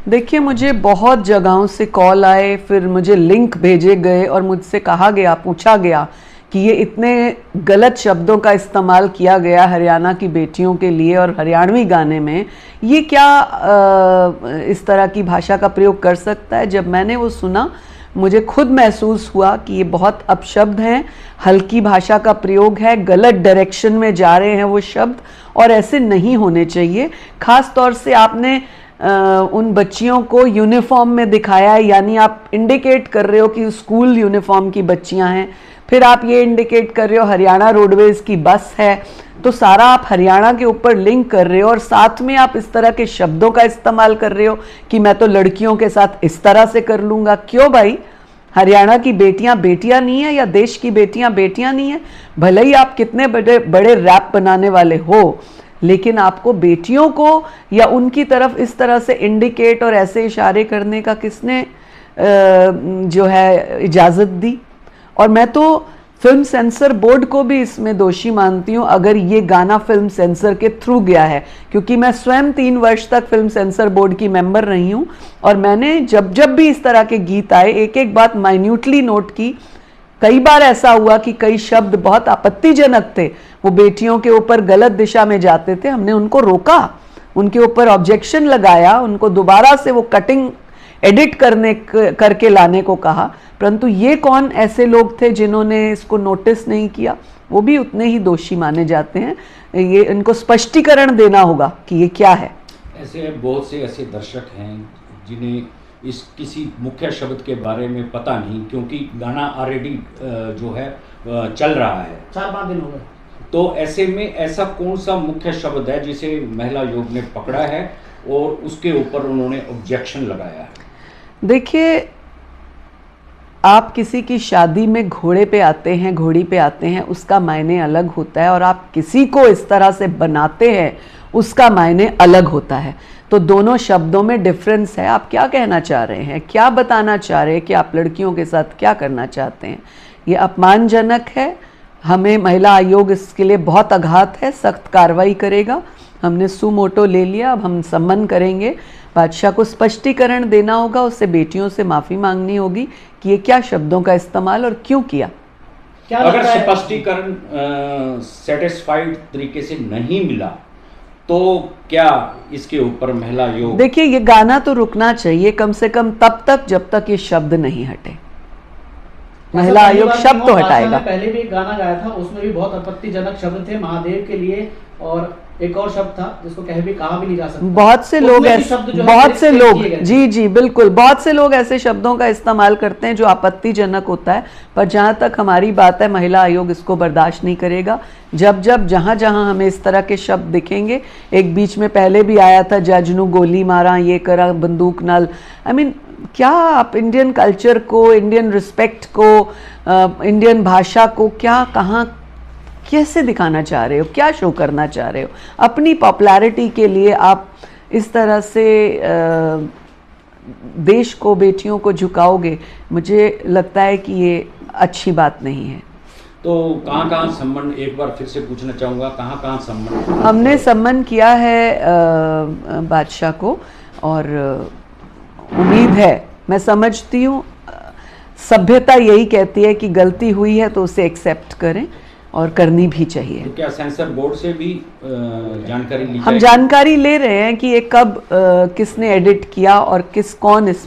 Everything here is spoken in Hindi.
देखिए, मुझे बहुत जगहों से कॉल आए, फिर मुझे लिंक भेजे गए और मुझसे कहा गया, पूछा गया कि ये इतने गलत शब्दों का इस्तेमाल किया गया हरियाणा की बेटियों के लिए और हरियाणवी गाने में, ये क्या इस तरह की भाषा का प्रयोग कर सकता है। जब मैंने वो सुना, मुझे खुद महसूस हुआ कि ये बहुत अपशब्द हैं, हल्की भाषा का प्रयोग है, गलत डायरेक्शन में जा रहे हैं वो शब्द, और ऐसे नहीं होने चाहिए। खास तौर से आपने उन बच्चियों को यूनिफॉर्म में दिखाया है, यानी आप इंडिकेट कर रहे हो कि स्कूल यूनिफॉर्म की बच्चियां हैं, फिर आप ये इंडिकेट कर रहे हो हरियाणा रोडवेज की बस है, तो सारा आप हरियाणा के ऊपर लिंक कर रहे हो और साथ में आप इस तरह के शब्दों का इस्तेमाल कर रहे हो कि मैं तो लड़कियों के साथ इस तरह से कर लूँगा। क्यों भाई, हरियाणा की बेटियां बेटियां नहीं है या देश की बेटियां बेटियां नहीं है? भले ही आप कितने बड़े बड़े रैप बनाने वाले हो, लेकिन आपको बेटियों को या उनकी तरफ इस तरह से इंडिकेट और ऐसे इशारे करने का किसने जो है इजाज़त दी? और मैं तो फिल्म सेंसर बोर्ड को भी इसमें दोषी मानती हूँ अगर ये गाना फिल्म सेंसर के थ्रू गया है, क्योंकि मैं स्वयं 3 वर्ष तक फिल्म सेंसर बोर्ड की मेंबर रही हूँ और मैंने जब जब भी इस तरह के गीत आए एक एक बात माइन्यूटली नोट की। कई बार ऐसा हुआ कि कई शब्द बहुत आपत्तिजनक थे, वो बेटियों के ऊपर गलत दिशा में जाते थे, हमने उनको रोका, उनके ऊपर ऑब्जेक्शन लगाया, उनको दोबारा से वो कटिंग एडिट करके लाने को कहा। परंतु ये कौन ऐसे लोग थे जिन्होंने इसको नोटिस नहीं किया? वो भी उतने ही दोषी माने जाते हैं। ये इनको स्पष्टीकरण देना होगा कि ये क्या है। ऐसे बहुत से ऐसे दर्शक हैं जिन्हें इस किसी मुख्य शब्द के बारे में पता नहीं, क्योंकि गाना ऑलरेडी जो है चल रहा है, 4-5 दिन हो गए। तो ऐसे में ऐसा कौन सा मुख्य शब्द है जिसे महिला आयोग ने पकड़ा है और उसके ऊपर उन्होंने ऑब्जेक्शन लगाया है? देखिए, आप किसी की शादी में घोड़े पे आते हैं, घोड़ी पे आते हैं, उसका मायने अलग होता है, और आप किसी को इस तरह से बनाते हैं उसका मायने अलग होता है। तो दोनों शब्दों में डिफरेंस है। आप क्या कहना चाह रहे हैं, क्या बताना चाह रहे हैं कि आप लड़कियों के साथ क्या करना चाहते हैं? ये अपमानजनक है। हमें महिला आयोग इसके लिए बहुत आघात है, सख्त कार्रवाई करेगा। हमने सुमोटो ले लिया, अब हम सम्मन करेंगे। बादशाह को स्पष्टीकरण देना होगा, उससे बेटियों से माफ़ी मांगनी होगी कि ये क्या शब्दों का इस्तेमाल और क्यों किया। अगर स्पष्टीकरण सेटिस्फाइड तरीके से नहीं मिला तो क्या इसके ऊपर महिला आयोग? देखिए, ये गाना तो रुकना चाहिए कम से कम तब तक जब तक ये शब्द नहीं हटे। महिला आयोग शब्द तो हटाएगा। पहले भी एक गाना गाया था, उसमें भी बहुत आपत्तिजनक शब्द थे महादेव के लिए, और एक और शब्द था जिसको कहा भी नहीं जा सकता। बहुत से लोग जी जी बिल्कुल, बहुत से लोग ऐसे शब्दों का इस्तेमाल करते हैं जो आपत्तिजनक होता है, पर जहाँ तक हमारी बात है महिला आयोग इसको बर्दाश्त नहीं करेगा। जब जब जहाँ जहाँ हमें इस तरह के शब्द दिखेंगे, एक बीच में पहले भी आया था जज नू गोली मारा, ये करा बंदूक नाल, क्या आप इंडियन कल्चर को, इंडियन रिस्पेक्ट को, इंडियन भाषा को क्या कहाँ कैसे दिखाना चाह रहे हो, क्या शो करना चाह रहे हो? अपनी पॉपुलैरिटी के लिए आप इस तरह से देश को, बेटियों को झुकाओगे, मुझे लगता है कि ये अच्छी बात नहीं है। तो कहाँ सम्मन, एक बार फिर से पूछना चाहूँगा, कहाँ सम्मन? हमने सम्मन किया है बादशाह को, और उम्मीद है, मैं समझती हूँ सभ्यता यही कहती है कि गलती हुई है तो उसे एक्सेप्ट करें, और करनी भी चाहिए। तो क्या सेंसर बोर्ड से भी जानकारी ली? हम जानकारी ले रहे हैं कि ये कब किसने एडिट किया और कौन इसमें